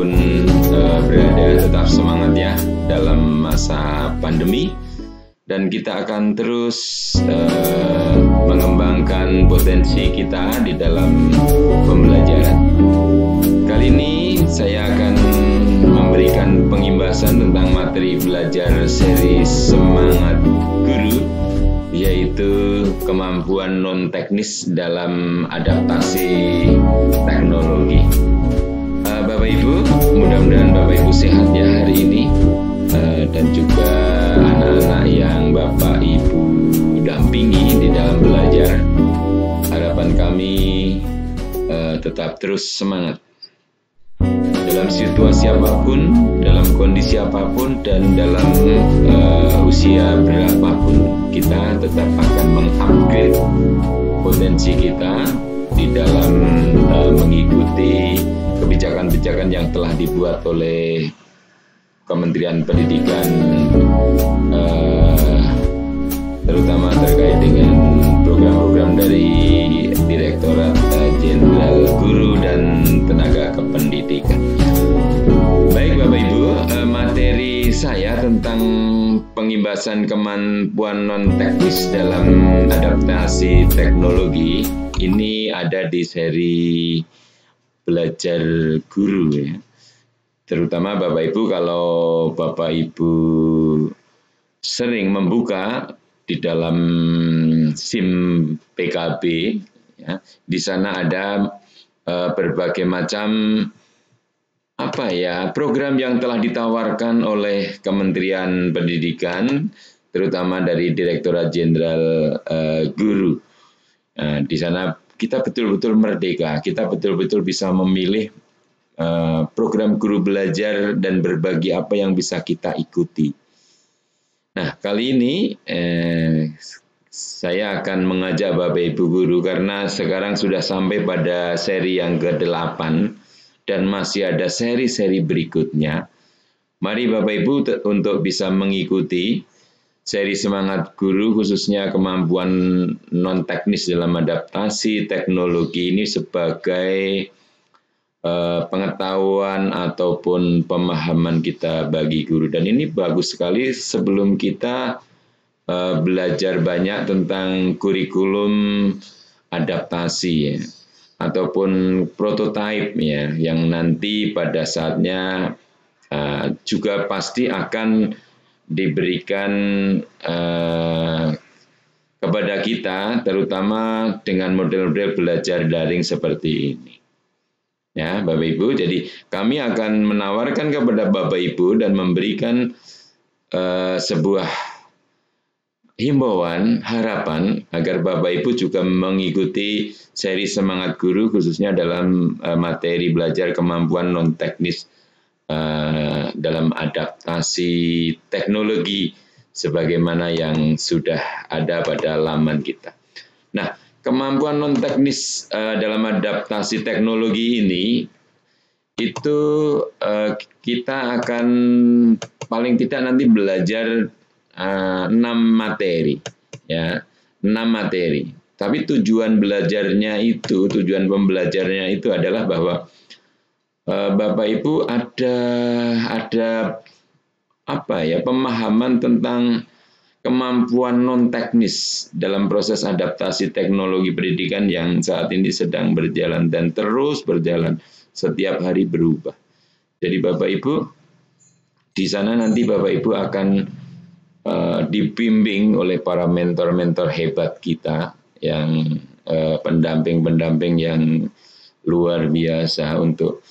dimanapun berada, tetap semangat ya dalam masa pandemi, dan kita akan terus mengembangkan potensi kita di dalam pembelajaran. Kali ini saya akan memberikan pengimbasan tentang materi belajar seri Semangat Guru, yaitu kemampuan non-teknis dalam adaptasi teknologi. Bapak Ibu, mudah-mudahan Bapak Ibu sehat ya hari ini, dan juga anak-anak yang Bapak Ibu dampingi di dalam belajar. Harapan kami tetap terus semangat dalam situasi apapun, dalam kondisi apapun, dan dalam usia berapapun. Kita tetap akan mengupgrade potensi kita di dalam mengikuti kebijakan-kebijakan yang telah dibuat oleh Kementerian Pendidikan, terutama terkait dengan program-program dari Direktorat Jenderal Guru dan Tenaga Kependidikan. Baik Bapak Ibu, materi saya tentang pengimbasan kemampuan non-teknis dalam adaptasi teknologi ini ada di seri belajar guru ya. Terutama Bapak Ibu, kalau Bapak Ibu sering membuka di dalam SIM PKB ya, di sana ada berbagai macam program yang telah ditawarkan oleh Kementerian Pendidikan, terutama dari Direktorat Jenderal Guru. Nah, di sana kita betul-betul merdeka, kita betul-betul bisa memilih program guru belajar dan berbagi apa yang bisa kita ikuti. Nah, kali ini saya akan mengajak Bapak Ibu Guru, karena sekarang sudah sampai pada seri yang ke-8 dan masih ada seri-seri berikutnya. Mari Bapak Ibu untuk bisa mengikuti seri Semangat Guru, khususnya kemampuan non-teknis dalam adaptasi teknologi ini sebagai pengetahuan ataupun pemahaman kita bagi guru. Dan ini bagus sekali sebelum kita belajar banyak tentang kurikulum adaptasi ya, ataupun prototipe ya, yang nanti pada saatnya juga pasti akan diberikan kepada kita, terutama dengan model-model belajar daring seperti ini. Ya, Bapak Ibu, jadi kami akan menawarkan kepada Bapak Ibu dan memberikan sebuah himbauan, harapan agar Bapak Ibu juga mengikuti seri Semangat Guru, khususnya dalam materi belajar kemampuan non-teknis dalam adaptasi teknologi sebagaimana yang sudah ada pada laman kita. Nah, kemampuan non-teknis dalam adaptasi teknologi ini itu kita akan paling tidak nanti belajar 6 materi ya, 6 materi. Tapi tujuan pembelajarnya itu adalah bahwa Bapak Ibu ada pemahaman tentang kemampuan non-teknis dalam proses adaptasi teknologi pendidikan yang saat ini sedang berjalan dan terus berjalan, setiap hari berubah. Jadi Bapak Ibu, di sana nanti Bapak Ibu akan dibimbing oleh para mentor-mentor hebat kita, yang pendamping-pendamping yang luar biasa untuk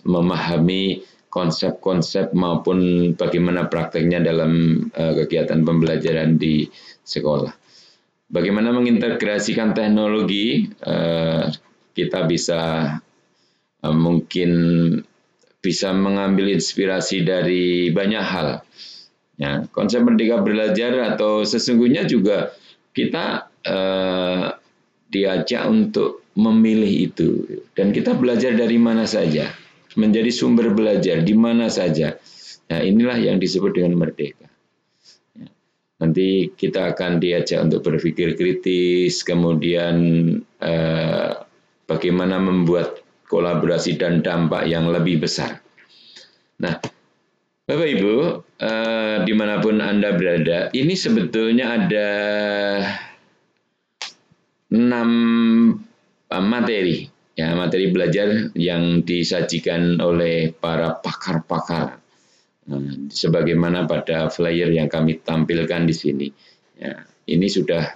memahami konsep-konsep maupun bagaimana prakteknya dalam kegiatan pembelajaran di sekolah. Bagaimana mengintegrasikan teknologi, kita mungkin bisa mengambil inspirasi dari banyak hal. Ya, konsep Merdeka Belajar atau sesungguhnya juga kita diajak untuk memilih itu, dan kita belajar dari mana saja, menjadi sumber belajar di mana saja. Nah, inilah yang disebut dengan merdeka. Nanti kita akan diajak untuk berpikir kritis, kemudian bagaimana membuat kolaborasi dan dampak yang lebih besar. Nah, Bapak Ibu, dimanapun Anda berada, ini sebetulnya ada 6 materi, ya, materi belajar yang disajikan oleh para pakar-pakar, sebagaimana pada flyer yang kami tampilkan di sini. Ya, ini sudah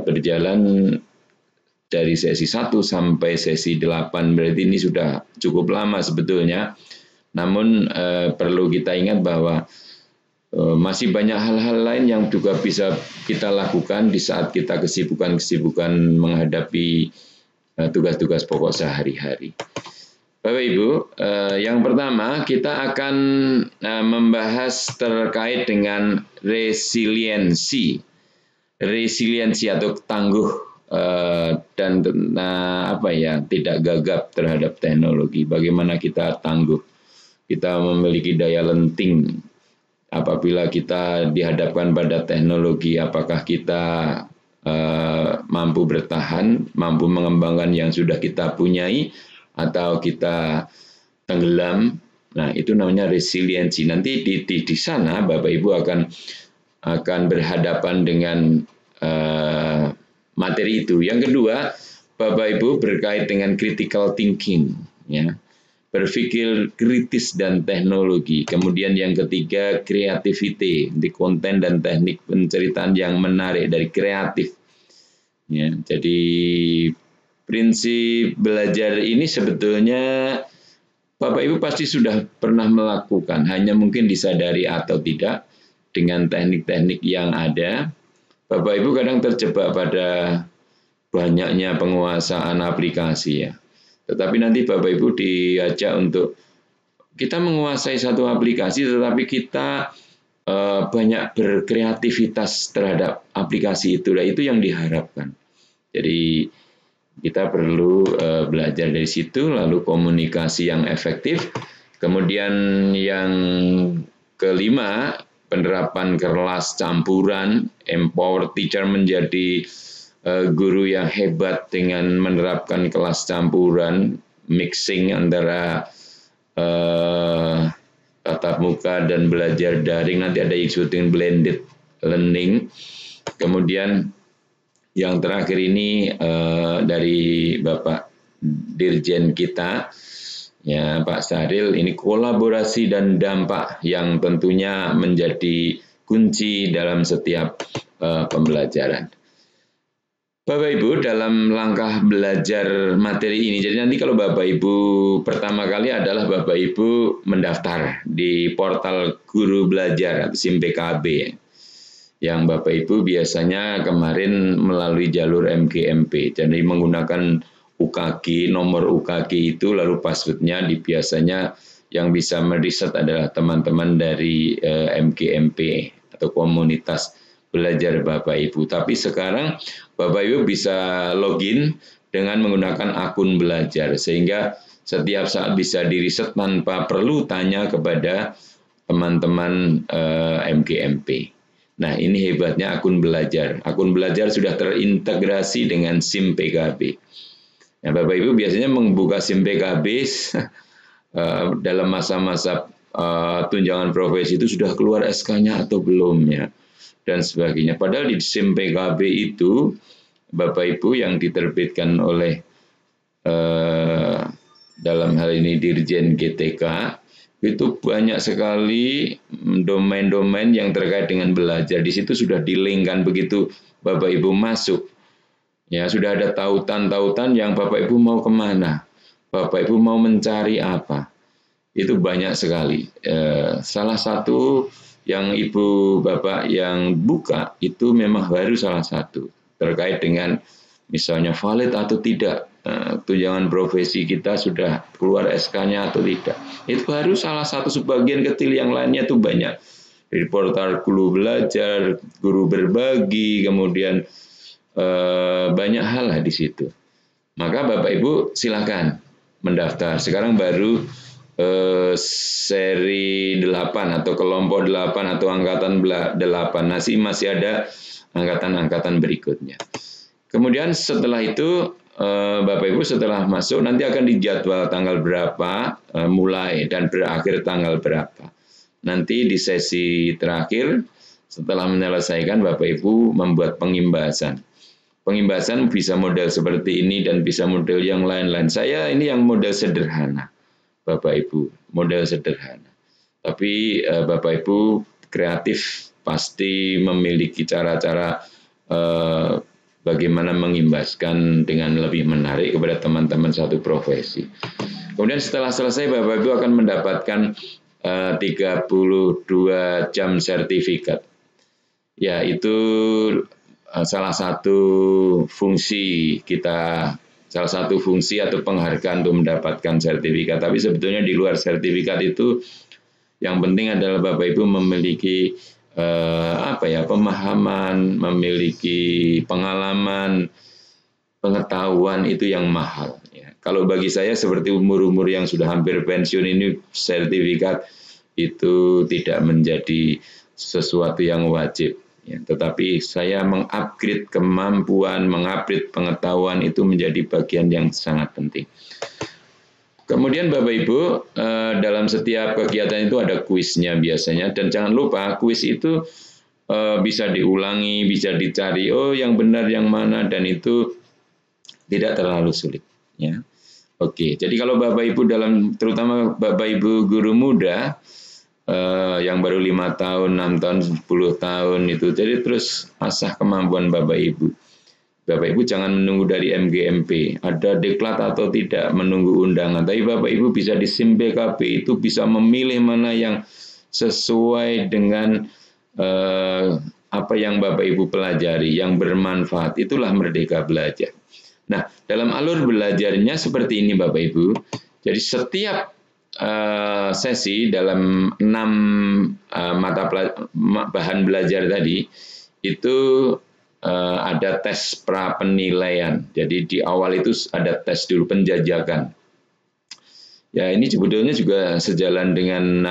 berjalan dari sesi 1 sampai sesi 8, berarti ini sudah cukup lama sebetulnya. Namun perlu kita ingat bahwa masih banyak hal-hal lain yang juga bisa kita lakukan di saat kita kesibukan-kesibukan menghadapi tugas-tugas pokok sehari-hari. Bapak Ibu, yang pertama kita akan membahas terkait dengan resiliensi atau tangguh dan tidak gagap terhadap teknologi. Bagaimana kita tangguh, kita memiliki daya lenting apabila kita dihadapkan pada teknologi, apakah kita mampu bertahan, mampu mengembangkan yang sudah kita punyai, atau kita tenggelam. Nah, itu namanya resiliensi. Nanti di sana Bapak Ibu akan berhadapan dengan materi itu. Yang kedua, Bapak Ibu berkait dengan critical thinking, ya, berpikir kritis dan teknologi. Kemudian yang ketiga, creativity, di konten dan teknik penceritaan yang menarik dari kreatif. Ya, jadi prinsip belajar ini sebetulnya Bapak Ibu pasti sudah pernah melakukan, hanya mungkin disadari atau tidak dengan teknik-teknik yang ada. Bapak Ibu kadang terjebak pada banyaknya penguasaan aplikasi, ya. Tetapi nanti Bapak Ibu diajak untuk kita menguasai satu aplikasi, tetapi kita banyak berkreativitas terhadap aplikasi itu. Nah, itu yang diharapkan. Jadi kita perlu belajar dari situ, lalu komunikasi yang efektif. Kemudian yang kelima, penerapan kelas campuran, empower teacher, menjadi guru yang hebat dengan menerapkan kelas campuran, mixing antara tatap muka dan belajar daring. Nanti ada yang disebut dengan blended learning. Kemudian yang terakhir ini dari Bapak Dirjen kita, ya, Pak Sahril, ini kolaborasi dan dampak yang tentunya menjadi kunci dalam setiap pembelajaran. Bapak Ibu, dalam langkah belajar materi ini, jadi nanti kalau Bapak Ibu pertama kali adalah Bapak Ibu mendaftar di portal Guru Belajar atau SIM PKB, yang Bapak Ibu biasanya kemarin melalui jalur MGMP, jadi menggunakan UKG, nomor UKG itu, lalu passwordnya biasanya yang bisa meriset adalah teman-teman dari MGMP atau komunitas belajar Bapak Ibu. Tapi sekarang Bapak Ibu bisa login dengan menggunakan akun belajar, sehingga setiap saat bisa diriset tanpa perlu tanya kepada teman-teman MGMP. Nah, ini hebatnya akun belajar. Akun belajar sudah terintegrasi dengan SIM PKB. Nah, Bapak Ibu biasanya membuka SIM PKB dalam masa-masa tunjangan profesi itu sudah keluar SK-nya atau belum, ya, dan sebagainya. Padahal di SIM PKB itu Bapak Ibu yang diterbitkan oleh dalam hal ini Dirjen GTK, itu banyak sekali domain-domain yang terkait dengan belajar. Di situ sudah di-link-kan, begitu Bapak Ibu masuk, ya, sudah ada tautan-tautan yang Bapak Ibu mau kemana, Bapak Ibu mau mencari apa, itu banyak sekali. Salah satu yang Ibu Bapak yang buka itu memang baru salah satu terkait dengan misalnya valid atau tidak, tunjangan profesi kita sudah keluar SK-nya atau tidak. Itu baru salah satu, sebagian kecil, yang lainnya itu banyak. Di portal Guru Belajar, Guru Berbagi, kemudian banyak hal lah di situ. Maka Bapak Ibu silakan mendaftar. Sekarang baru seri 8 atau kelompok 8 atau angkatan 8. Masih ada angkatan-angkatan berikutnya. Kemudian setelah itu Bapak Ibu setelah masuk nanti akan dijadwal tanggal berapa mulai dan berakhir tanggal berapa. Nanti di sesi terakhir setelah menyelesaikan Bapak Ibu membuat pengimbasan. Pengimbasan bisa model seperti ini dan bisa model yang lain-lain. Saya ini yang model sederhana, Bapak Ibu, model sederhana. Tapi Bapak Ibu kreatif pasti memiliki cara-cara bagaimana mengimbaskan dengan lebih menarik kepada teman-teman satu profesi. Kemudian setelah selesai Bapak Ibu akan mendapatkan 32 jam sertifikat. Ya, itu salah satu fungsi kita, salah satu fungsi atau penghargaan untuk mendapatkan sertifikat. Tapi sebetulnya di luar sertifikat itu yang penting adalah Bapak Ibu memiliki pemahaman, memiliki pengalaman, pengetahuan itu yang mahal. Ya. Kalau bagi saya seperti umur-umur yang sudah hampir pensiun ini, sertifikat itu tidak menjadi sesuatu yang wajib. Ya. Tetapi saya mengupgrade kemampuan, mengupgrade pengetahuan itu menjadi bagian yang sangat penting. Kemudian Bapak Ibu, dalam setiap kegiatan itu ada kuisnya biasanya, dan jangan lupa kuis itu bisa diulangi, bisa dicari, oh yang benar yang mana, dan itu tidak terlalu sulit. Ya. Oke, jadi kalau Bapak Ibu terutama Bapak Ibu guru muda, yang baru 5 tahun, 6 tahun, 10 tahun itu, jadi terus asah kemampuan Bapak Ibu. Bapak Ibu jangan menunggu dari MGMP, ada diklat atau tidak menunggu undangan. Tapi Bapak Ibu bisa di SIM BKB itu bisa memilih mana yang sesuai dengan apa yang Bapak Ibu pelajari, yang bermanfaat. Itulah merdeka belajar. Nah, dalam alur belajarnya seperti ini Bapak Ibu. Jadi setiap sesi dalam 6 bahan belajar tadi itu ada tes pra penilaian. Jadi di awal itu ada tes dulu penjajakan. Ya ini sebetulnya juga sejalan dengan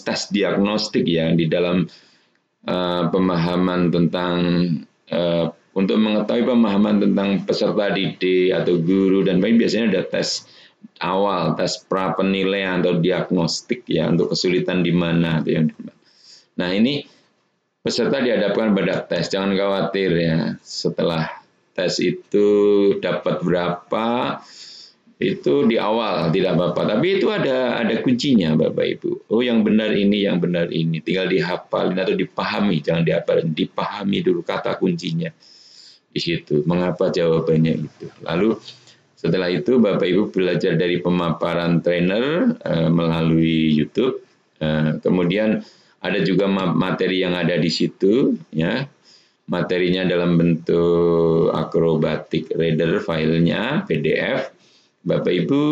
tes diagnostik ya di dalam pemahaman tentang untuk mengetahui pemahaman tentang peserta didik atau guru dan lain biasanya ada tes awal, tes pra penilaian atau diagnostik ya untuk kesulitan di mana. Nah ini peserta dihadapkan pada tes, jangan khawatir ya. Setelah tes itu dapat berapa, itu di awal tidak apa-apa. Tapi itu ada kuncinya Bapak Ibu. Oh yang benar ini, yang benar ini. Tinggal dihafalin atau dipahami, jangan dihafalin, dipahami dulu kata kuncinya. Di situ, mengapa jawabannya itu. Lalu setelah itu Bapak Ibu belajar dari pemaparan trainer melalui YouTube. Kemudian ada juga materi yang ada di situ, ya. Materinya dalam bentuk Acrobatic Reader filenya, PDF. Bapak Ibu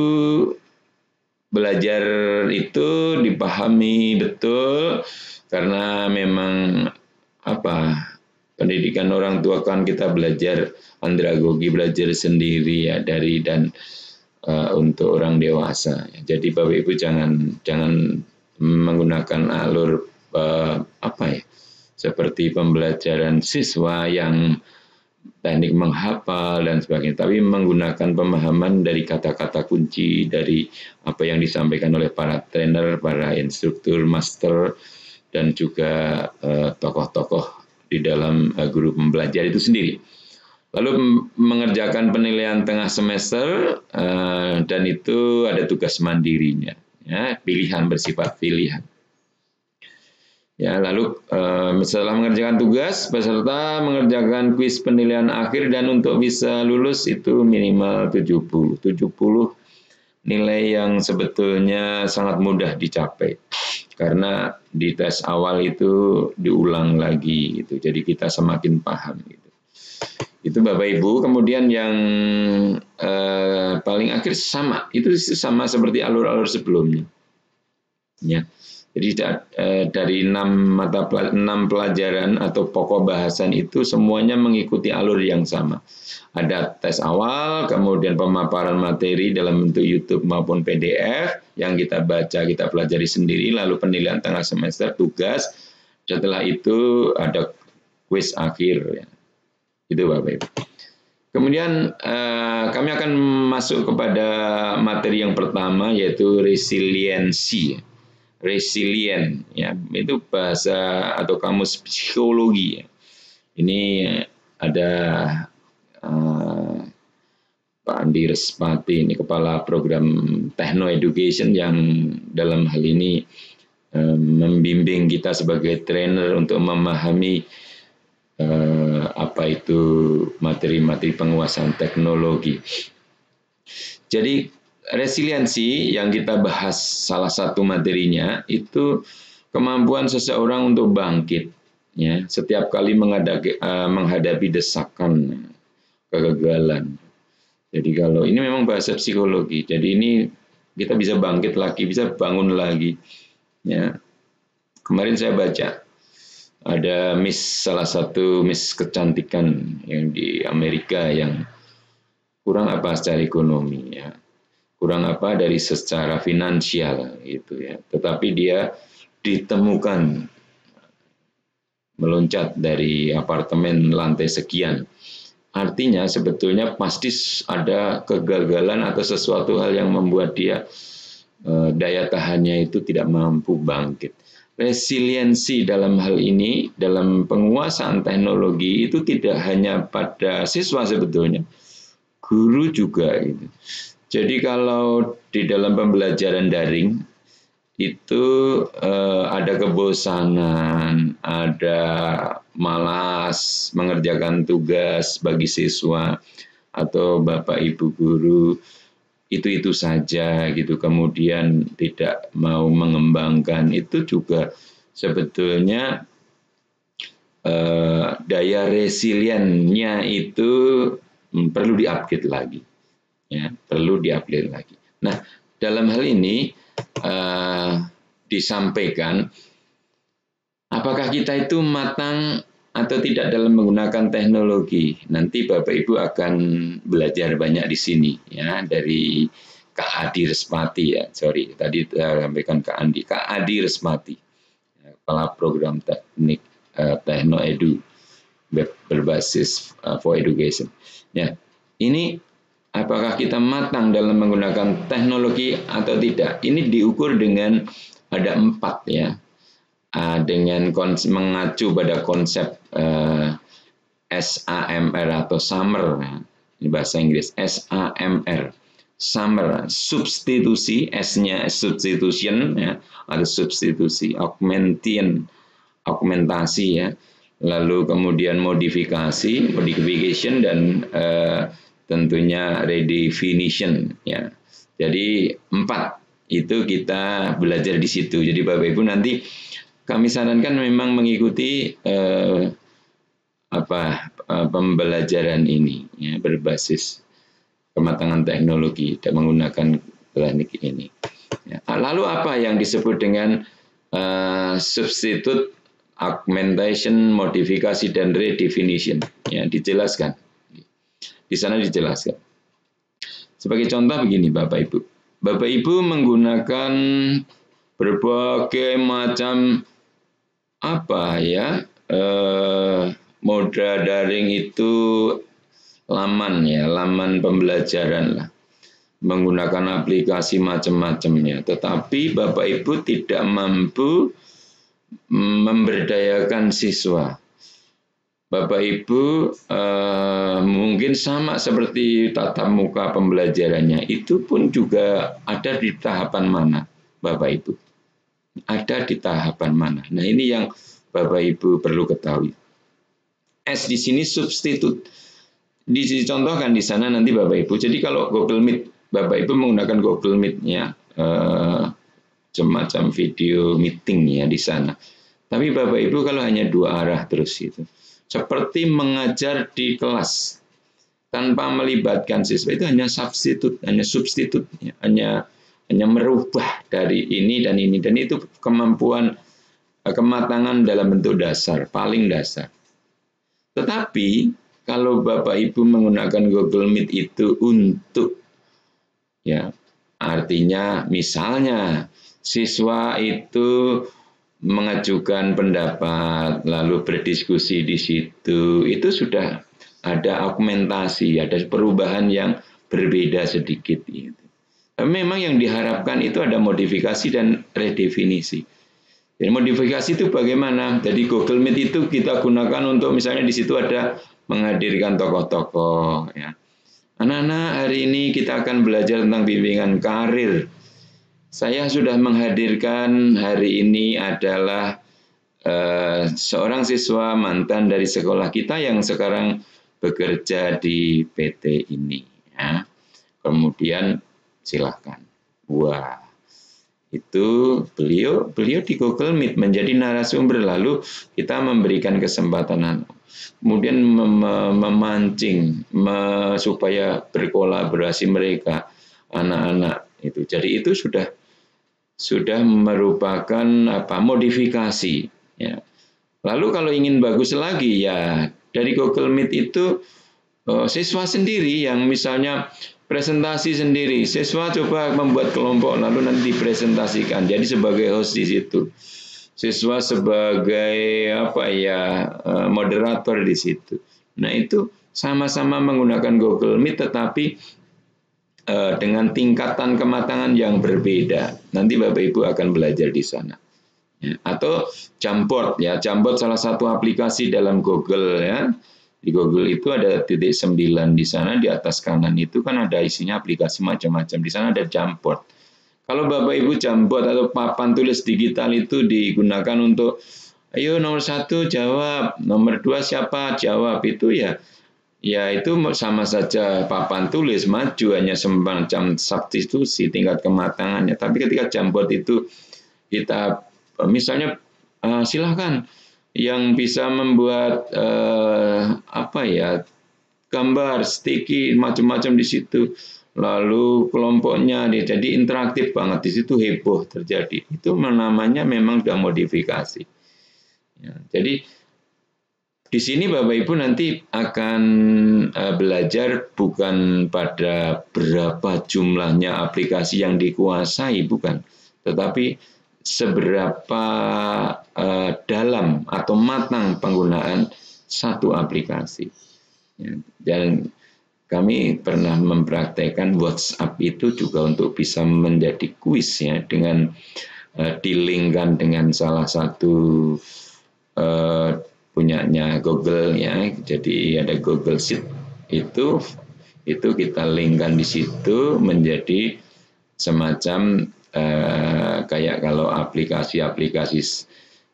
belajar itu dipahami betul, karena memang pendidikan orang tua kan kita belajar andragogi, belajar sendiri ya dari dan untuk orang dewasa. Jadi Bapak Ibu jangan menggunakan alur seperti pembelajaran siswa yang teknik menghafal dan sebagainya, tapi menggunakan pemahaman dari kata-kata kunci dari apa yang disampaikan oleh para trainer, para instruktur, master, dan juga tokoh-tokoh di dalam guru pembelajar itu sendiri. Lalu mengerjakan penilaian tengah semester dan itu ada tugas mandirinya, ya, pilihan bersifat pilihan. Ya, lalu setelah mengerjakan tugas, peserta mengerjakan kuis penilaian akhir dan untuk bisa lulus itu minimal 70 nilai yang sebetulnya sangat mudah dicapai. Karena di tes awal itu diulang lagi gitu. Jadi kita semakin paham gitu. Itu Bapak Ibu, kemudian yang paling akhir sama seperti alur-alur sebelumnya. Ya. Jadi dari 6 pelajaran atau pokok bahasan itu semuanya mengikuti alur yang sama. Ada tes awal, kemudian pemaparan materi dalam bentuk YouTube maupun PDF yang kita baca, kita pelajari sendiri, lalu penilaian tengah semester, tugas. Setelah itu ada kuis akhir. Ya. Itu Bapak Ibu. Kemudian kami akan masuk kepada materi yang pertama, yaitu resiliensi. Resilient, ya, itu bahasa atau kamus psikologi. Ini ada Pak Andi Respati, ini kepala program Techno Education, yang dalam hal ini membimbing kita sebagai trainer untuk memahami apa itu materi-materi penguasaan teknologi. Jadi resiliensi yang kita bahas, salah satu materinya itu kemampuan seseorang untuk bangkit, ya, setiap kali menghadapi desakan, kegagalan. Jadi kalau ini memang bahasa psikologi, jadi ini kita bisa bangkit lagi, bisa bangun lagi. Ya, kemarin saya baca ada salah satu Miss kecantikan yang di Amerika yang kurang apa secara ekonomi, ya, kurang apa dari secara finansial gitu ya, tetapi dia ditemukan meloncat dari apartemen lantai sekian. Artinya sebetulnya pasti ada kegagalan atau sesuatu hal yang membuat dia daya tahannya itu tidak mampu bangkit. Resiliensi dalam hal ini, dalam penguasaan teknologi itu tidak hanya pada siswa sebetulnya, guru juga. Gitu. Jadi kalau di dalam pembelajaran daring itu ada kebosanan, ada malas mengerjakan tugas bagi siswa atau bapak ibu guru, itu saja gitu, kemudian tidak mau mengembangkan, itu juga sebetulnya daya resiliennya itu perlu diupgrade lagi, ya, perlu diupgrade lagi. Nah, dalam hal ini disampaikan apakah kita itu matang atau tidak dalam menggunakan teknologi. Nanti Bapak Ibu akan belajar banyak di sini, ya, dari Kak Adi Respati, ya. Sorry, tadi saya sampaikan Kak Andi. Kak Adi Respati, kepala program teknik Techno Edu berbasis for education. Ya, ini apakah kita matang dalam menggunakan teknologi atau tidak? Ini diukur dengan ada 4, ya. Dengan mengacu pada konsep SAMR atau SAMR, ini bahasa Inggris, SAMR, SAMR, substitusi, S-nya substitution, ya, atau substitusi, augmentasi, ya, lalu kemudian modifikasi, modification, dan tentunya redefinition, ya. Jadi 4 itu kita belajar di situ. Jadi Bapak Ibu nanti kami sarankan memang mengikuti pembelajaran ini, ya, berbasis kematangan teknologi dan menggunakan teknik ini. Ya. Lalu apa yang disebut dengan substitute, augmentation, modifikasi, dan redefinition? Ya, dijelaskan. Di sana dijelaskan. Sebagai contoh begini, Bapak Ibu. Bapak Ibu menggunakan berbagai macam moda daring itu, laman, ya, laman pembelajaran lah, menggunakan aplikasi macam-macamnya, tetapi Bapak Ibu tidak mampu memberdayakan siswa. Bapak Ibu mungkin sama seperti tatap muka pembelajarannya, itu pun juga ada di tahapan mana, Bapak Ibu? Ada di tahapan mana? Nah, ini yang Bapak Ibu perlu ketahui. S di sini substitut. Dicontohkan di sana nanti Bapak Ibu. Jadi kalau Google Meet, Bapak Ibu menggunakan Google Meet-nya, semacam video meeting, ya, di sana. Tapi Bapak Ibu kalau hanya 2 arah terus itu, seperti mengajar di kelas tanpa melibatkan siswa, itu hanya substitut, ya, hanya merubah dari ini dan ini, dan itu kemampuan kematangan dalam bentuk dasar, paling dasar. Tetapi kalau Bapak Ibu menggunakan Google Meet itu untuk, ya, artinya misalnya siswa itu mengajukan pendapat lalu berdiskusi di situ, itu sudah ada augmentasi, ada perubahan yang berbeda sedikit. Gitu. Tapi memang yang diharapkan itu ada modifikasi dan redefinisi. Jadi modifikasi itu bagaimana? Jadi Google Meet itu kita gunakan untuk misalnya di situ ada menghadirkan tokoh-tokoh. Ya. Anak-anak, hari ini kita akan belajar tentang bimbingan karir. Saya sudah menghadirkan hari ini adalah seorang siswa mantan dari sekolah kita yang sekarang bekerja di PT ini. Ya. Kemudian silakan. Wah. Itu beliau di Google Meet menjadi narasumber, lalu kita memberikan kesempatan kemudian memancing supaya berkolaborasi mereka anak-anak itu. Jadi itu sudah merupakan modifikasi ya. Lalu kalau ingin bagus lagi ya dari Google Meet itu siswa sendiri yang misalnya presentasi sendiri, siswa coba membuat kelompok lalu nanti dipresentasikan. Jadi sebagai host di situ, siswa sebagai moderator di situ. Nah itu sama-sama menggunakan Google Meet, tetapi dengan tingkatan kematangan yang berbeda. Nanti Bapak Ibu akan belajar di sana. Ya, atau Jamboard ya, Jamboard salah satu aplikasi dalam Google ya. Di Google itu ada titik 9 di sana, di atas kanan itu kan ada isinya aplikasi macam-macam. Di sana ada Jamboard. Kalau Bapak Ibu Jamboard atau papan tulis digital itu digunakan untuk, ayo nomor 1 jawab, nomor 2 siapa jawab, itu ya itu sama saja papan tulis, maju hanya semacam substitusi tingkat kematangannya. Tapi ketika Jamboard itu kita misalnya silahkan yang bisa membuat gambar, sticky, macam-macam di situ. Lalu kelompoknya jadi interaktif banget di situ, heboh terjadi. Itu namanya memang sudah modifikasi. Ya, jadi di sini Bapak Ibu nanti akan belajar bukan pada berapa jumlahnya aplikasi yang dikuasai, bukan, tetapi seberapa dalam atau matang penggunaan satu aplikasi. Dan kami pernah mempraktekkan WhatsApp itu juga untuk bisa menjadi kuis ya, dengan di-link-kan dengan salah satu punyanya Google ya. Jadi ada Google Sheet itu kita link-kan di situ menjadi semacam kayak kalau aplikasi-aplikasi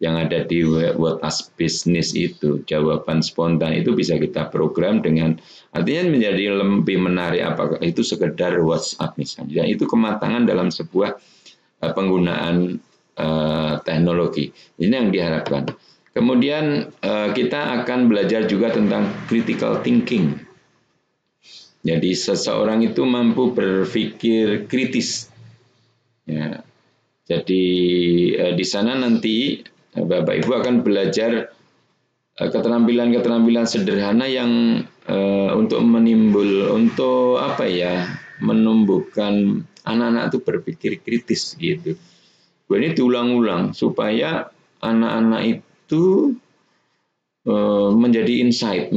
yang ada di WhatsApp Business itu, jawaban spontan itu bisa kita program dengan, artinya menjadi lebih menarik. Apakah itu sekedar WhatsApp misalnya, dan itu kematangan dalam sebuah penggunaan teknologi. Ini yang diharapkan. Kemudian kita akan belajar juga tentang critical thinking. Jadi seseorang itu mampu berpikir kritis. Ya. Jadi di sana nanti Bapak Ibu akan belajar keterampilan-keterampilan sederhana yang untuk menumbuhkan anak-anak itu berpikir kritis gitu. Ini diulang-ulang supaya anak-anak itu menjadi insight,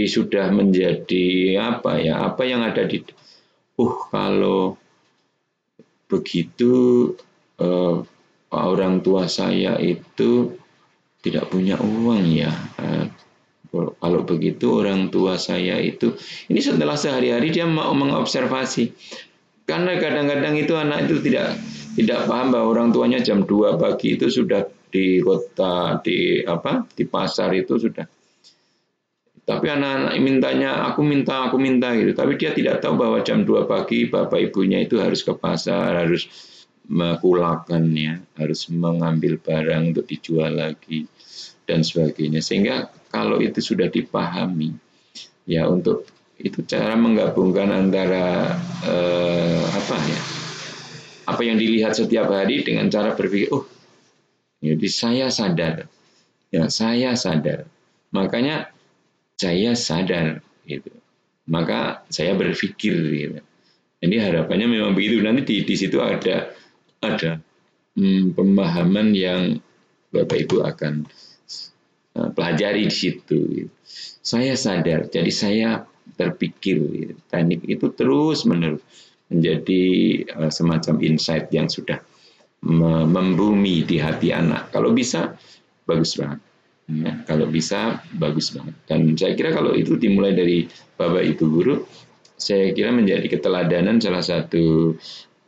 sudah menjadi apa yang ada di kalau begitu orang tua saya itu tidak punya uang ya. Kalau begitu orang tua saya itu, ini setelah sehari-hari dia mau mengobservasi. Karena kadang-kadang itu anak itu tidak paham bahwa orang tuanya jam 2 pagi itu sudah di kota, di pasar itu sudah. Tapi anak-anak aku minta gitu. Tapi dia tidak tahu bahwa jam 2 pagi bapak ibunya itu harus ke pasar, harus mengkulakan ya, harus mengambil barang untuk dijual lagi dan sebagainya. Sehingga kalau itu sudah dipahami, ya untuk itu cara menggabungkan antara apa yang dilihat setiap hari dengan cara berpikir, jadi saya sadar, makanya saya sadar gitu, maka saya berpikir gitu. Jadi harapannya memang begitu. Nanti di situ ada pemahaman yang Bapak Ibu akan pelajari di situ. Saya sadar, jadi saya terpikir teknik itu terus menerus menjadi semacam insight yang sudah membumi di hati anak. Kalau bisa, bagus banget. Ya, kalau bisa, bagus banget. Dan saya kira kalau itu dimulai dari Bapak Ibu Guru, saya kira menjadi keteladanan salah satu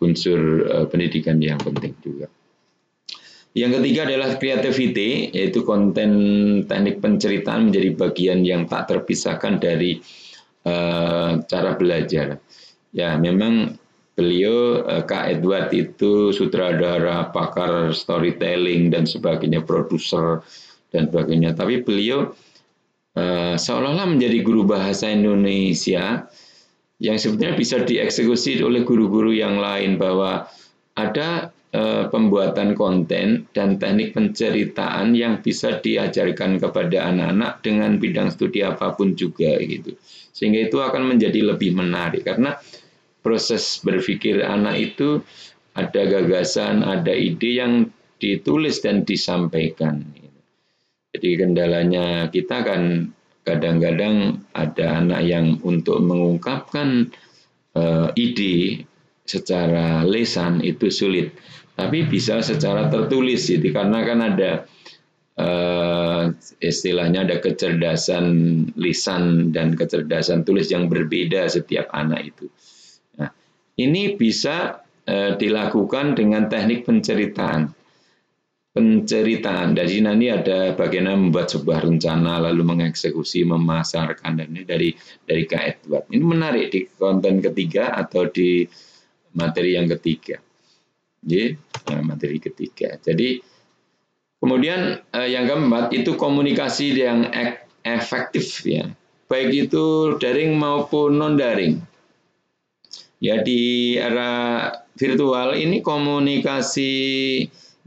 unsur pendidikan yang penting juga. Yang ketiga adalah creativity, yaitu konten teknik penceritaan menjadi bagian yang tak terpisahkan dari cara belajar. Ya, memang beliau Kak Edward itu sutradara, pakar storytelling dan sebagainya, produser dan sebagainya. Tapi beliau seolah-olah menjadi guru bahasa Indonesia yang sebetulnya bisa dieksekusi oleh guru-guru yang lain, bahwa ada pembuatan konten dan teknik penceritaan yang bisa diajarkan kepada anak-anak dengan bidang studi apapun juga gitu. Sehingga itu akan menjadi lebih menarik karena proses berpikir anak itu ada gagasan, ada ide yang ditulis dan disampaikan. Jadi kendalanya kita kan kadang-kadang ada anak yang untuk mengungkapkan ide secara lisan itu sulit, tapi bisa secara tertulis gitu, karena kan ada istilahnya ada kecerdasan lisan dan kecerdasan tulis yang berbeda setiap anak itu. Nah, ini bisa dilakukan dengan teknik penceritaan. Dari nanti ada bagaimana membuat sebuah rencana lalu mengeksekusi, memasarkan, dan ini dari Kak Edward. Ini menarik di konten ketiga atau di materi yang ketiga. Jadi, materi ketiga. Jadi kemudian yang keempat itu komunikasi yang efektif ya. Baik itu daring maupun non daring. Ya, di era virtual ini komunikasi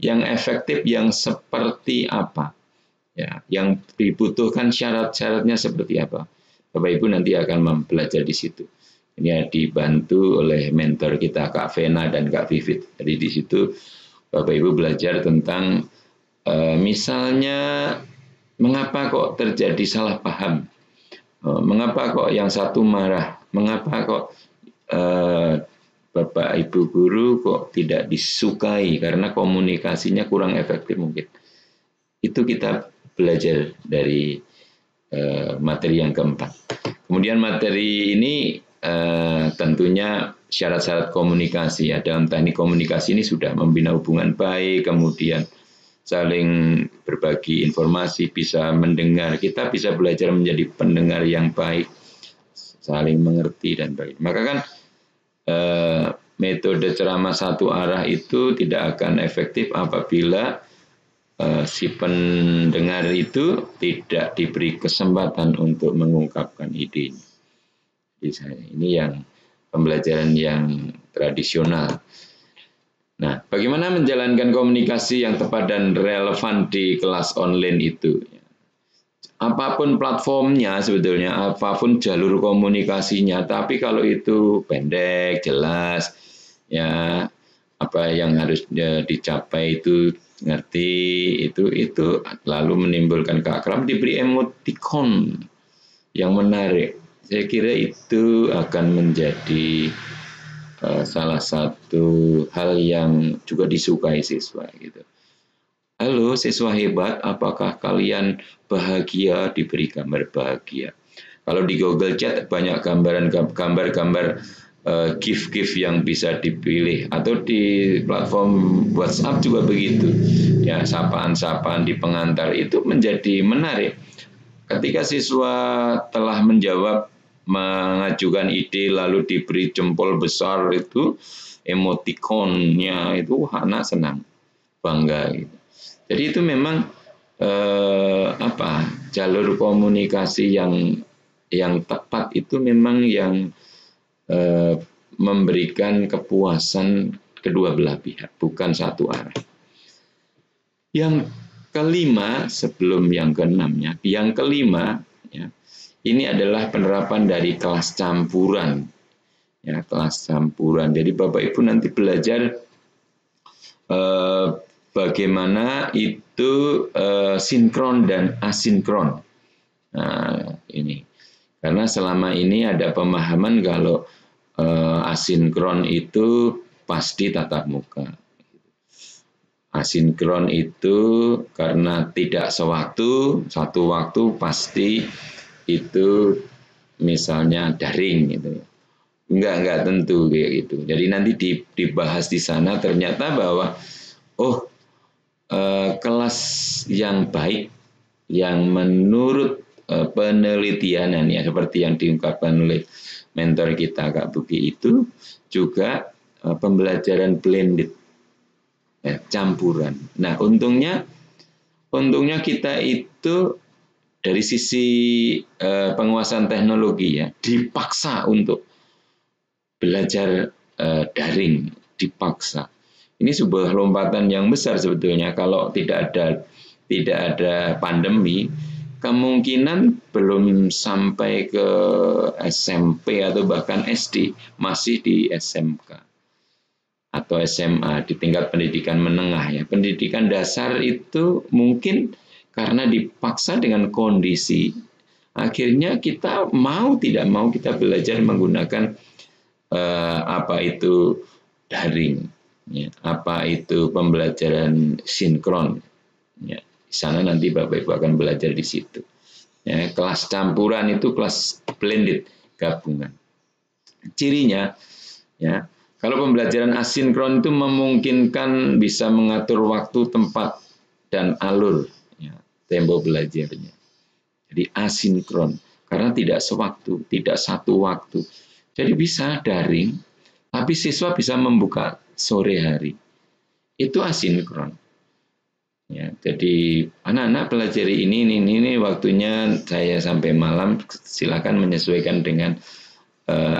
yang efektif yang seperti apa? Ya, yang dibutuhkan syarat-syaratnya seperti apa? Bapak Ibu nanti akan mempelajari di situ. Ini dibantu oleh mentor kita Kak Vena dan Kak Vivit. Jadi di situ Bapak Ibu belajar tentang misalnya mengapa kok terjadi salah paham, mengapa kok yang satu marah, mengapa kok Bapak Ibu guru kok tidak disukai karena komunikasinya kurang efektif mungkin. Itu kita belajar dari materi yang keempat. Kemudian materi ini tentunya syarat-syarat komunikasi. Ya, dalam teknik komunikasi ini sudah membina hubungan baik, kemudian saling berbagi informasi, bisa mendengar. Kita bisa belajar menjadi pendengar yang baik, saling mengerti dan baik. Maka kan metode ceramah satu arah itu tidak akan efektif apabila si pendengar itu tidak diberi kesempatan untuk mengungkapkan idenya. Ini yang pembelajaran yang tradisional. Nah, bagaimana menjalankan komunikasi yang tepat dan relevan di kelas online itu? Apapun platformnya sebetulnya, apapun jalur komunikasinya, tapi kalau itu pendek, jelas, ya apa yang harus dicapai itu ngerti, itu lalu menimbulkan keakraban, diberi emoticon yang menarik. Saya kira itu akan menjadi salah satu hal yang juga disukai siswa gitu. Halo siswa hebat, apakah kalian bahagia? Diberi gambar bahagia. Kalau di Google Chat banyak gambar-gambar GIF-GIF yang bisa dipilih, atau di platform WhatsApp juga begitu. Ya, sapaan-sapaan di pengantar itu menjadi menarik. Ketika siswa telah menjawab, mengajukan ide lalu diberi jempol besar itu emoticonnya itu anak senang, bangga gitu. Jadi itu memang jalur komunikasi yang tepat itu memang yang memberikan kepuasan kedua belah pihak, bukan satu arah. Yang kelima, sebelum yang keenamnya, yang kelima ya, ini adalah penerapan dari kelas campuran. Ya, kelas campuran. Jadi Bapak Ibu nanti belajar bagaimana itu sinkron dan asinkron. Nah, ini karena selama ini ada pemahaman kalau asinkron itu pasti tatap muka. Asinkron itu karena tidak satu waktu pasti itu misalnya daring gitu. Enggak tentu kayak gitu. Jadi nanti dibahas di sana ternyata bahwa kelas yang baik yang menurut penelitian ya seperti yang diungkapkan oleh mentor kita Kak Buki itu juga pembelajaran blended. Campuran. Nah, untungnya kita itu dari sisi penguasaan teknologi ya dipaksa untuk belajar daring, dipaksa. Ini sebuah lompatan yang besar sebetulnya. Kalau tidak ada pandemi, kemungkinan belum sampai ke SMP atau bahkan SD, masih di SMK. Atau SMA di tingkat pendidikan menengah ya. Pendidikan dasar itu mungkin karena dipaksa dengan kondisi, akhirnya kita mau tidak mau kita belajar menggunakan apa itu daring, ya, apa itu pembelajaran sinkron. Ya, di sana nanti Bapak Ibu akan belajar di situ. Ya, kelas campuran itu kelas blended, gabungan. Cirinya, ya. Kalau pembelajaran asinkron itu memungkinkan bisa mengatur waktu, tempat, dan alur ya, tempo belajarnya. Jadi asinkron, karena tidak sewaktu, tidak satu waktu. Jadi bisa daring, tapi siswa bisa membuka sore hari. Itu asinkron. Ya, jadi anak-anak pelajari ini waktunya saya sampai malam, silakan menyesuaikan dengan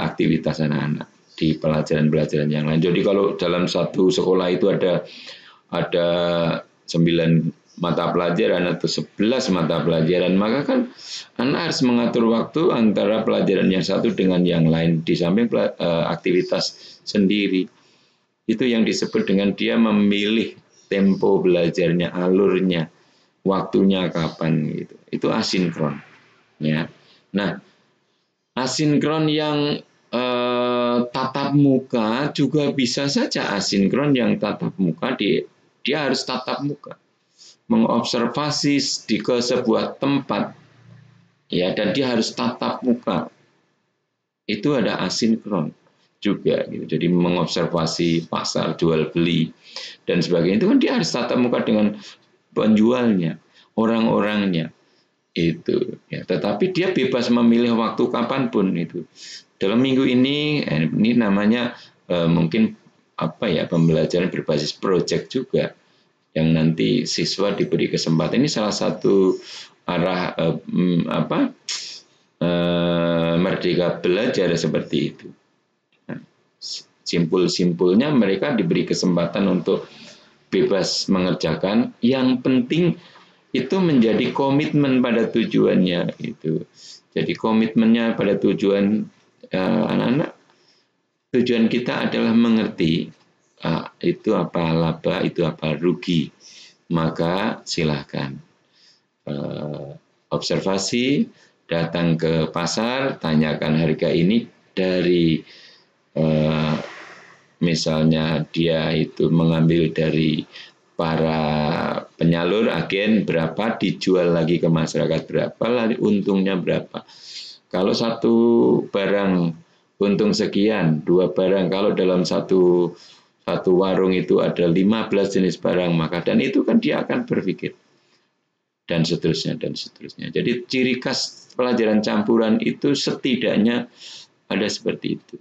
aktivitas anak-anak di pelajaran-pelajaran yang lain. Jadi kalau dalam satu sekolah itu ada 9 mata pelajaran atau 11 mata pelajaran, maka kan anak harus mengatur waktu antara pelajaran yang satu dengan yang lain di samping aktivitas sendiri. Itu yang disebut dengan dia memilih tempo belajarnya, alurnya, waktunya kapan gitu. Itu asinkron. Ya. Nah, asinkron yang tatap muka juga bisa saja asinkron yang tatap muka dia harus tatap muka mengobservasi ke sebuah tempat ya dan dia harus tatap muka itu ada asinkron juga gitu. Jadi mengobservasi pasar jual beli dan sebagainya itu kan dia harus tatap muka dengan penjualnya, orang-orangnya itu ya, tetapi dia bebas memilih waktu kapanpun itu. Dalam minggu ini namanya mungkin apa ya pembelajaran berbasis proyek juga yang nanti siswa diberi kesempatan. Ini salah satu arah merdeka belajar seperti itu. Nah, simpul-simpulnya mereka diberi kesempatan untuk bebas mengerjakan. Yang penting itu menjadi komitmen pada tujuannya itu. Jadi komitmennya pada tujuan anak-anak, tujuan kita adalah mengerti itu apa laba, itu apa rugi. Maka silahkan observasi, datang ke pasar, tanyakan harga ini dari misalnya dia itu mengambil dari para penyalur, agen berapa, dijual lagi ke masyarakat berapa, lalu untungnya berapa. Kalau satu barang untung sekian, 2 barang, kalau dalam satu warung itu ada 15 jenis barang, maka dan itu kan dia akan berpikir dan seterusnya dan seterusnya. Jadi ciri khas pelajaran campuran itu setidaknya ada seperti itu.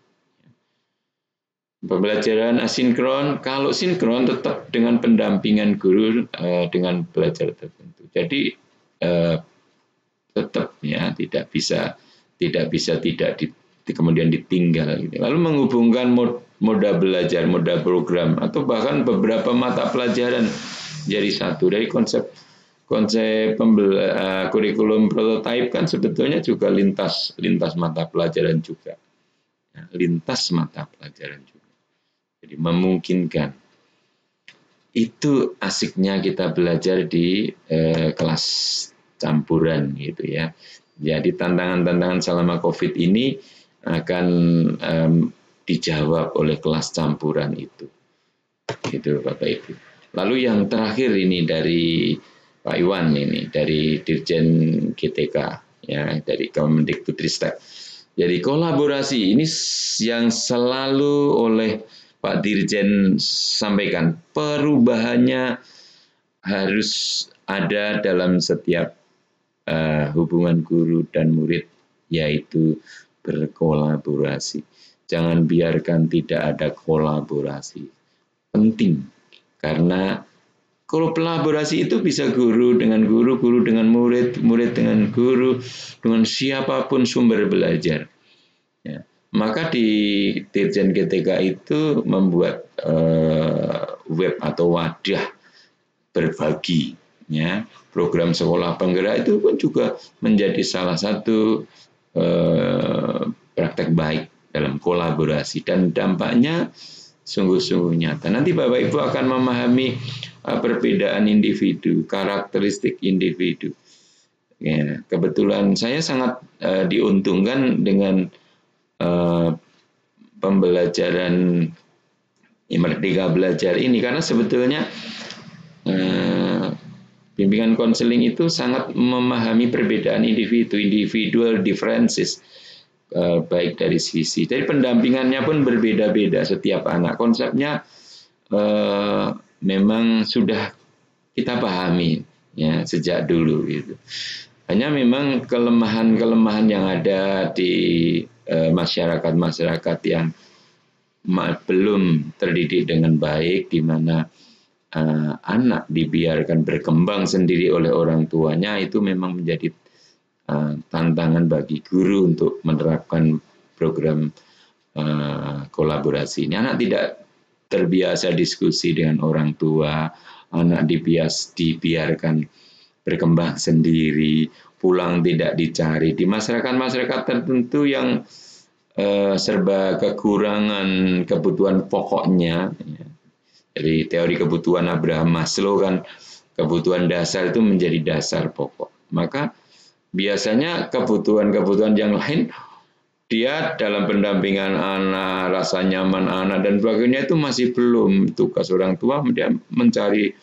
Pembelajaran asinkron, kalau sinkron tetap dengan pendampingan guru dengan belajar tertentu. Jadi tetap ya tidak bisa kemudian ditinggal. Gitu. Lalu menghubungkan moda belajar, moda program, atau bahkan beberapa mata pelajaran jadi satu. Dari konsep kurikulum prototipe kan sebetulnya juga lintas mata pelajaran juga. Ya, lintas mata pelajaran juga. Jadi memungkinkan itu asiknya kita belajar di kelas campuran gitu ya. Jadi tantangan-tantangan selama COVID ini akan dijawab oleh kelas campuran itu. Gitu Bapak Ibu. Lalu yang terakhir ini dari Pak Iwan ini, dari Dirjen GTK, ya, dari Kemendikbudristek. Jadi kolaborasi ini yang selalu oleh Pak Dirjen sampaikan, perubahannya harus ada dalam setiap hubungan guru dan murid, yaitu berkolaborasi. Jangan biarkan tidak ada kolaborasi. Penting, karena kolaborasi itu bisa guru dengan guru, guru dengan murid, murid dengan guru, dengan siapapun sumber belajar. Ya. Maka di Dirjen GTK itu membuat web atau wadah berbagi. Ya. Program sekolah penggerak itu pun juga menjadi salah satu praktek baik dalam kolaborasi, dan dampaknya sungguh-sungguh nyata. Nanti Bapak Ibu akan memahami perbedaan individu, karakteristik individu. Ya, kebetulan saya sangat diuntungkan dengan pembelajaran Merdeka Belajar ini, karena sebetulnya bimbingan konseling itu sangat memahami perbedaan individu, individual differences, baik dari sisi, dari pendampingannya pun berbeda-beda setiap anak. Konsepnya memang sudah kita pahami ya sejak dulu gitu. Hanya memang kelemahan-kelemahan yang ada di masyarakat yang belum terdidik dengan baik, di mana anak dibiarkan berkembang sendiri oleh orang tuanya, itu memang menjadi tantangan bagi guru untuk menerapkan program kolaborasi ini. Anak tidak terbiasa diskusi dengan orang tua, anak dibiarkan berkembang sendiri, pulang tidak dicari. Di masyarakat tertentu yang serba kekurangan kebutuhan pokoknya, dari teori kebutuhan Abraham Maslow kan, kebutuhan dasar itu menjadi dasar pokok. Maka biasanya kebutuhan-kebutuhan yang lain, dia dalam pendampingan anak, rasa nyaman anak dan sebagainya itu masih belum. Tugas orang tua dia mencari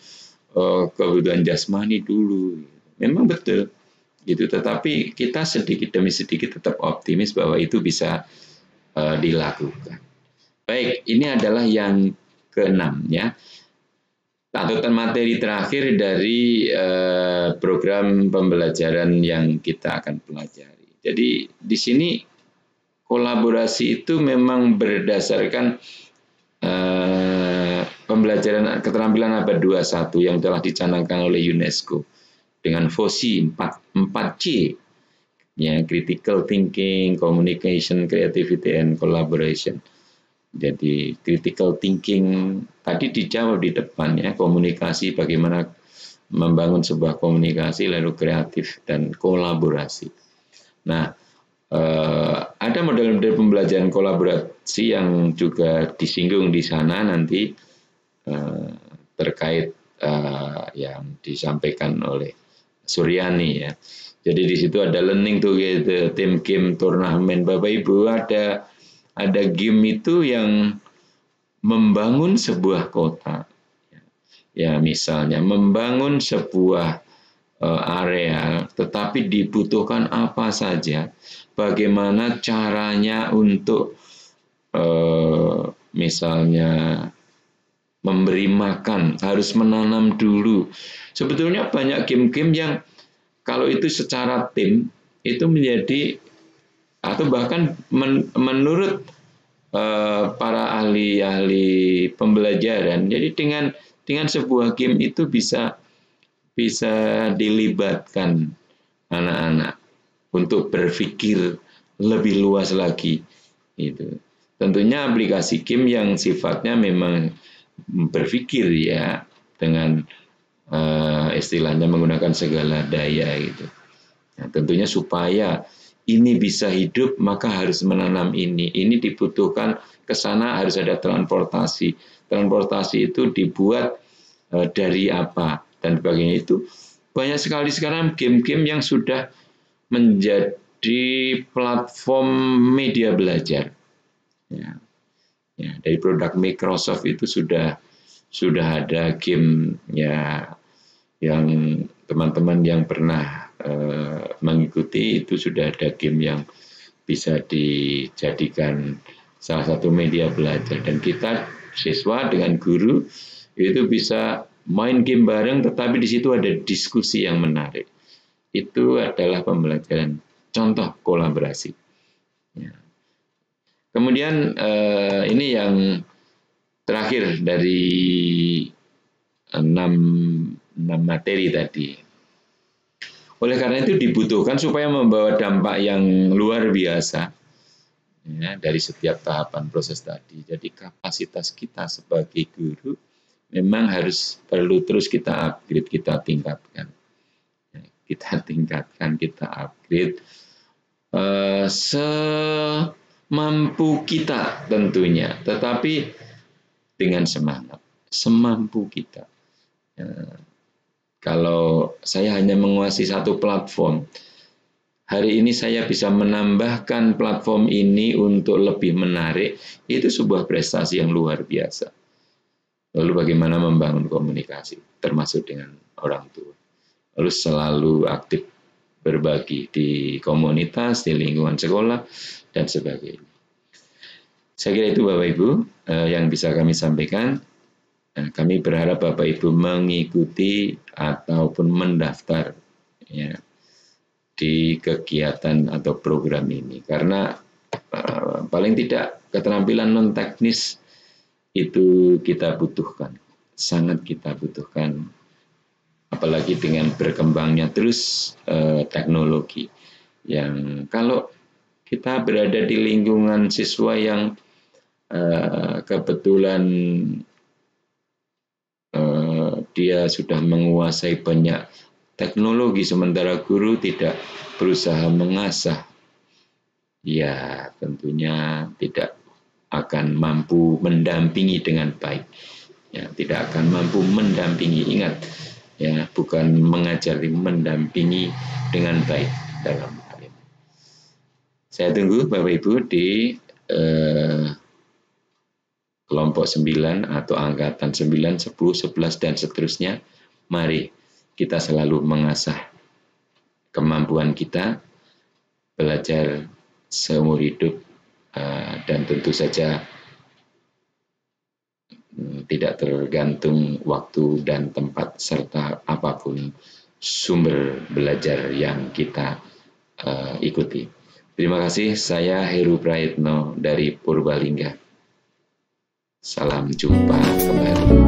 kebutuhan jasmani dulu. Memang betul gitu, tetapi kita sedikit demi sedikit tetap optimis bahwa itu bisa dilakukan. Baik, ini adalah yang keenam ya. Tatutan materi terakhir dari program pembelajaran yang kita akan pelajari. Jadi di sini kolaborasi itu memang berdasarkan pembelajaran keterampilan abad 21 yang telah dicanangkan oleh UNESCO dengan fosi 4C, ya, critical thinking, communication, creativity, and collaboration. Jadi critical thinking tadi dijawab di depan ya, komunikasi, bagaimana membangun sebuah komunikasi, lalu kreatif dan kolaborasi. Nah, ada model-model pembelajaran kolaborasi yang juga disinggung di sana nanti terkait yang disampaikan oleh Suryani ya. Jadi di situ ada learning together, team game, turnamen. Bapak Ibu, ada game itu yang membangun sebuah kota. Ya, misalnya membangun sebuah area, tetapi dibutuhkan apa saja, bagaimana caranya untuk misalnya memberi makan, harus menanam dulu. Sebetulnya banyak game-game yang kalau itu secara tim itu menjadi, atau bahkan menurut para ahli-ahli pembelajaran, jadi dengan sebuah game itu bisa dilibatkan anak-anak untuk berpikir lebih luas lagi. Itu tentunya aplikasi game yang sifatnya memang berpikir ya, dengan istilahnya menggunakan segala daya gitu. Nah, tentunya supaya ini bisa hidup maka harus menanam ini dibutuhkan ke sana, harus ada transportasi itu dibuat dari apa dan sebagainya. Itu banyak sekali sekarang game-game yang sudah menjadi platform media belajar. Ya, ya, dari produk Microsoft itu sudah ada game ya, yang teman-teman yang pernah mengikuti itu sudah ada game yang bisa dijadikan salah satu media belajar, dan kita siswa dengan guru itu bisa main game bareng, tetapi di situ ada diskusi yang menarik. Itu adalah pembelajaran contoh kolaborasi. Ya. Kemudian ini yang terakhir dari 6 materi tadi. Oleh karena itu dibutuhkan supaya membawa dampak yang luar biasa ya, dari setiap tahapan proses tadi. Jadi kapasitas kita sebagai guru memang perlu terus kita upgrade, kita tingkatkan. Kita tingkatkan, kita upgrade semampu kita tentunya, tetapi dengan semangat, semampu kita. Kalau saya hanya menguasai satu platform, hari ini saya bisa menambahkan platform ini untuk lebih menarik, itu sebuah prestasi yang luar biasa. Lalu bagaimana membangun komunikasi, termasuk dengan orang tua. Lalu selalu aktif berbagi di komunitas, di lingkungan sekolah, dan sebagainya. Saya kira itu Bapak Ibu yang bisa kami sampaikan. Kami berharap Bapak Ibu mengikuti ataupun mendaftar ya, di kegiatan atau program ini, karena paling tidak keterampilan non teknis itu kita butuhkan, sangat kita butuhkan, apalagi dengan berkembangnya terus teknologi. Yang kalau kita berada di lingkungan siswa yang kebetulan dia sudah menguasai banyak teknologi, sementara guru tidak berusaha mengasah, ya tentunya tidak akan mampu mendampingi dengan baik. Ya, tidak akan mampu mendampingi. Ingat, ya, bukan mengajari, mendampingi dengan baik dalam hal ini. Saya tunggu Bapak Ibu di kelompok 9 atau angkatan 9, 10, 11, dan seterusnya. Mari kita selalu mengasah kemampuan kita, belajar seumur hidup, dan tentu saja tidak tergantung waktu dan tempat serta apapun sumber belajar yang kita ikuti. Terima kasih, saya Heru Prayitno dari Purbalingga. Salam jumpa kembali.